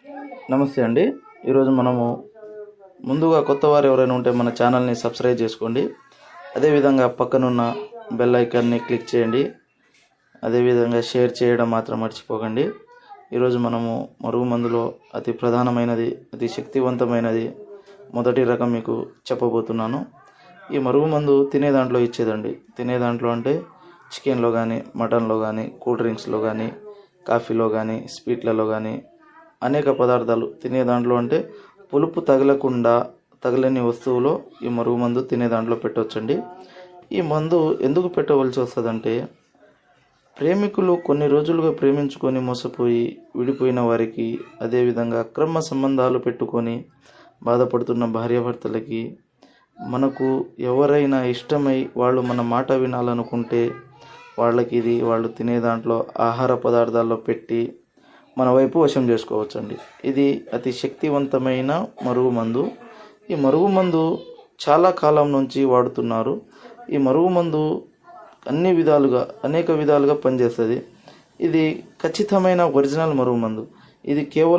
నమస్తే అండి. ఈరోజు మనము ముందుగా కొత్త వారు ఎవరైనా ఉంటే మన ఛానల్ని సబ్స్క్రైబ్ చేసుకోండి. అదేవిధంగా పక్కనున్న బెల్ ఐకాన్ని క్లిక్ చేయండి. అదేవిధంగా షేర్ చేయడం మాత్రం మర్చిపోకండి. ఈరోజు మనము మరుగుమందులో అతి ప్రధానమైనది, అతి శక్తివంతమైనది మొదటి రకం మీకు చెప్పబోతున్నాను. ఈ మరుగుమందు తినే దాంట్లో ఇచ్చేదండి. తినే దాంట్లో అంటే చికెన్లో కానీ, మటన్లో కానీ, కూల్ డ్రింక్స్లో కానీ, కాఫీలో కానీ, స్వీట్లలో కానీ అనేక పదార్థాలు తినే దాంట్లో అంటే పులుపు తగలని వస్తువులో ఈ మరుగుమందు తినే దాంట్లో పెట్టవచ్చండి. ఈ మందు ఎందుకు పెట్టవలసి వస్తుందంటే, ప్రేమికులు కొన్ని రోజులుగా ప్రేమించుకొని మోసపోయి విడిపోయిన వారికి, అదేవిధంగా అక్రమ సంబంధాలు పెట్టుకొని బాధపడుతున్న భార్యాభర్తలకి, మనకు ఎవరైనా ఇష్టమై వాళ్ళు మన మాట వినాలనుకుంటే వాళ్ళు తినే దాంట్లో ఆహార పదార్థాల్లో పెట్టి మన వైపు వశం చేసుకోవచ్చండి. ఇది అతి శక్తివంతమైన మరుగుమందు. ఈ మరుగుమందు చాలా కాలం నుంచి వాడుతున్నారు. ఈ మరుగుమందు అనేక విధాలుగా పనిచేస్తుంది. ఇది ఖచ్చితమైన ఒరిజినల్ మరుగుమందు. ఇది కేవలం